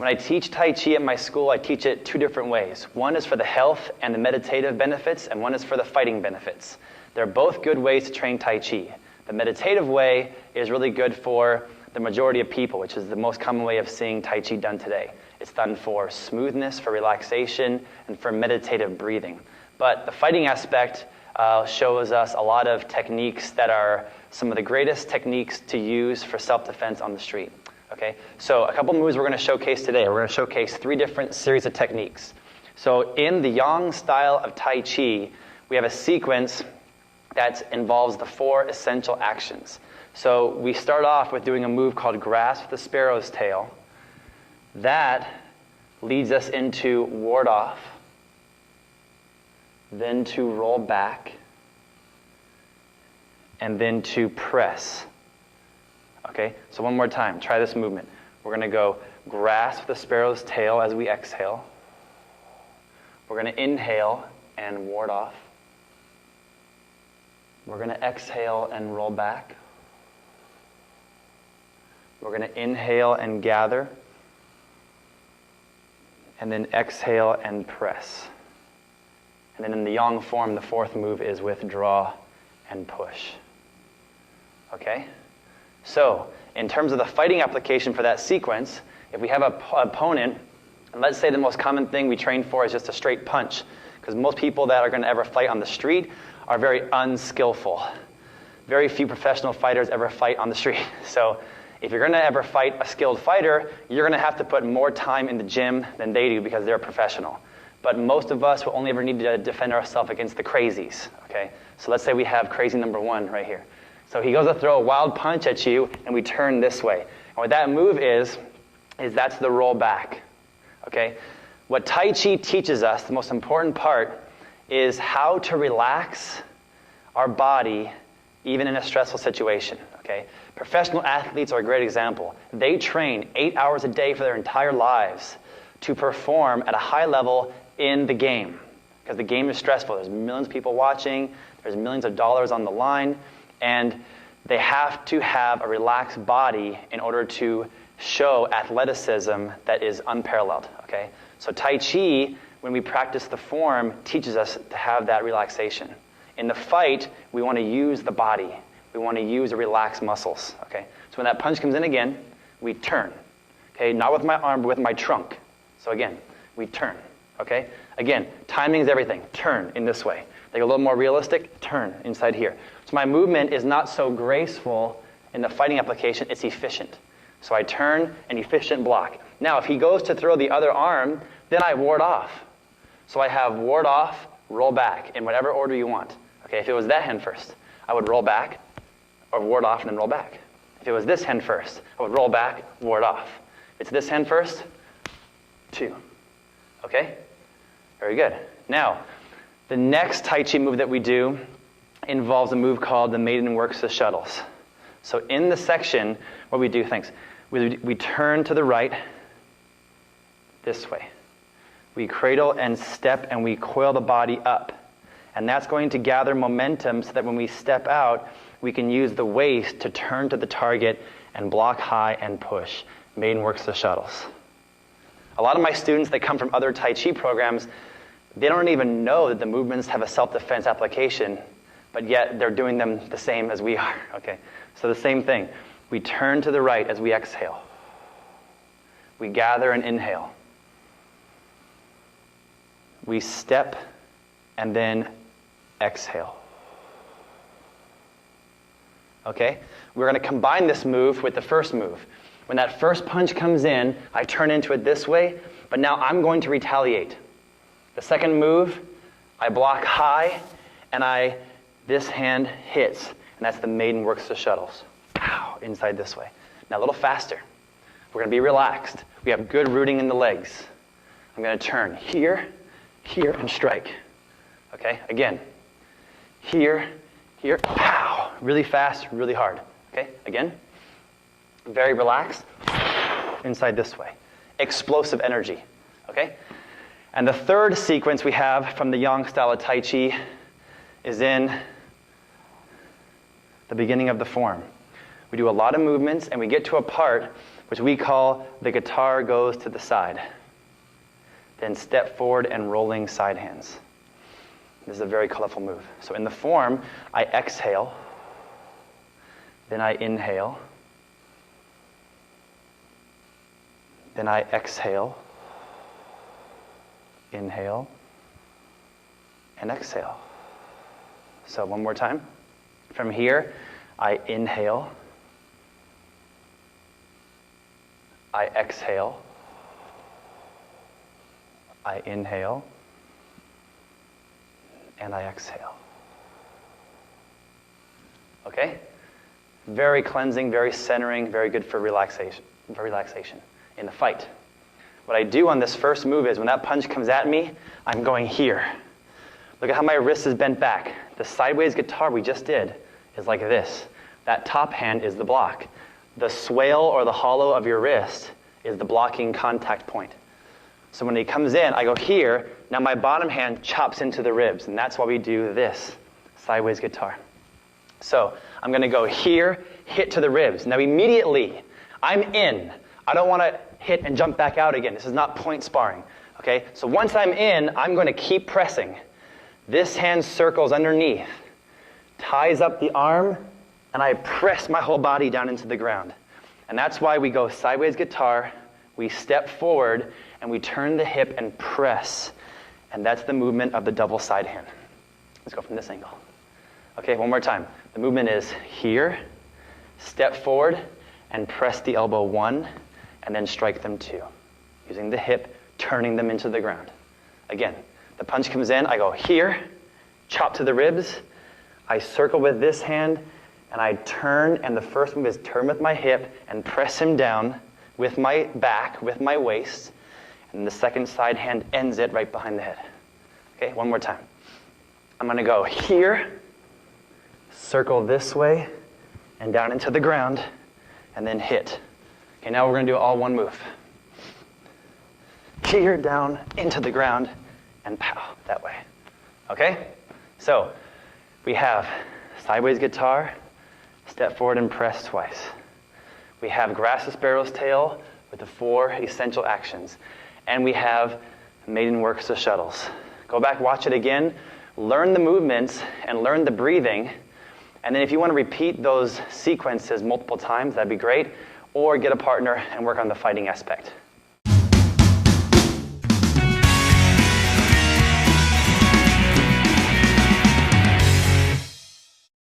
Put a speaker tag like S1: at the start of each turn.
S1: When I teach Tai Chi at my school, I teach it two different ways. One is for the health and the meditative benefits, and one is for the fighting benefits. They're both good ways to train Tai Chi. The meditative way is really good for the majority of people, which is the most common way of seeing Tai Chi done today. It's done for smoothness, for relaxation, and for meditative breathing. But the fighting aspect shows us a lot of techniques that are some of the greatest techniques to use for self-defense on the street. Okay, so a couple moves we're going to showcase today. We're going to showcase 3 different series of techniques. So in the Yang style of Tai Chi, we have a sequence that involves the 4 essential actions. So we start off with doing a move called grasp the sparrow's tail. That leads us into ward off, then to roll back, and then to press. Okay, so one more time, try this movement. We're going to go grasp the sparrow's tail as we exhale. We're going to inhale and ward off. We're going to exhale and roll back. We're going to inhale and gather. And then exhale and press. And then in the Yang form, the 4th move is withdraw and push. Okay? So, in terms of the fighting application for that sequence, if we have an opponent, and let's say the most common thing we train for is just a straight punch, because most people that are going to ever fight on the street are very unskillful. Very few professional fighters ever fight on the street. So, if you're going to ever fight a skilled fighter, you're going to have to put more time in the gym than they do because they're a professional. But most of us will only ever need to defend ourselves against the crazies. Okay? So let's say we have crazy number 1 right here. So he goes to throw a wild punch at you, and we turn this way. And what that move is that's the roll back. Okay? What Tai Chi teaches us, the most important part, is how to relax our body even in a stressful situation. Okay? Professional athletes are a great example. They train 8 hours a day for their entire lives to perform at a high level in the game. Because the game is stressful. There's millions of people watching. There's millions of dollars on the line. And they have to have a relaxed body in order to show athleticism that is unparalleled. Okay? So Tai Chi, when we practice the form, teaches us to have that relaxation. In the fight, we want to use the body. We want to use the relaxed muscles. Okay? So when that punch comes in again, we turn. Okay? Not with my arm, but with my trunk. So again, we turn. Okay? Again, timing is everything. Turn in this way. Like a little more realistic, turn inside here. So my movement is not so graceful in the fighting application, it's efficient. So I turn and efficient block. Now if he goes to throw the other arm, then I ward off. So I have ward off, roll back, in whatever order you want. Okay, if it was that hand first, I would roll back, or ward off and then roll back. If it was this hand first, I would roll back, ward off. If it's this hand first, 2. Okay? Very good. Now, the next Tai Chi move that we do involves a move called the Maiden Works the Shuttles. So in the section where we do things, we turn to the right this way. We cradle and step and we coil the body up. And that's going to gather momentum so that when we step out, we can use the waist to turn to the target and block high and push. Maiden Works the Shuttles. A lot of my students that come from other Tai Chi programs, they don't even know that the movements have a self-defense application, but yet they're doing them the same as we are. Okay, so the same thing. We turn to the right as we exhale. We gather and inhale. We step and then exhale. Okay? We're going to combine this move with the first move. When that first punch comes in, I turn into it this way, but now I'm going to retaliate. The second move, I block high, and this hand hits, and that's the Maiden Works the Shuttles. Pow, inside this way. Now a little faster. We're going to be relaxed. We have good rooting in the legs. I'm going to turn here, here, and strike. Okay, again. Here, here, pow. Really fast, really hard. Okay, again. Very relaxed. Inside this way. Explosive energy. Okay? And the third sequence we have from the Yang style of Tai Chi is in the beginning of the form. We do a lot of movements, and we get to a part which we call the guitar goes to the side. Then step forward and rolling side hands. This is a very colorful move. So in the form, I exhale, then I inhale, then I exhale, inhale, and exhale. So one more time. From here, I inhale, I exhale, I inhale, and I exhale. Okay? Very cleansing, very centering, very good for relaxation in the fight. What I do on this first move is when that punch comes at me, I'm going here. Look at how my wrist is bent back. The sideways guitar we just did is like this. That top hand is the block. The swale or the hollow of your wrist is the blocking contact point. So when he comes in, I go here. Now my bottom hand chops into the ribs, and that's why we do this sideways guitar. So I'm going to go here, hit to the ribs. Now immediately, I'm in. I don't want to hit and jump back out again. This is not point sparring. Okay? So once I'm in, I'm going to keep pressing. This hand circles underneath, ties up the arm, and I press my whole body down into the ground. And that's why we go sideways guitar, we step forward, and we turn the hip and press. And that's the movement of the double side hand. Let's go from this angle. Okay, one more time. The movement is here, step forward, and press the elbow 1, and then strike them 2. Using the hip, turning them into the ground. Again, the punch comes in, I go here, chop to the ribs, I circle with this hand, and I turn, and the first move is turn with my hip and press him down with my back, with my waist, and the second side hand ends it right behind the head. Okay, one more time. I'm going to go here, circle this way, and down into the ground, and then hit. Okay, now we're going to do all one move. Here, down, into the ground, and pow, that way. Okay? So, we have sideways guitar, step forward and press twice. We have grasp sparrow's tail with the 4 essential actions. And we have maiden works the shuttles. Go back, watch it again, learn the movements, and learn the breathing. And then if you want to repeat those sequences multiple times, that'd be great. Or get a partner and work on the fighting aspect.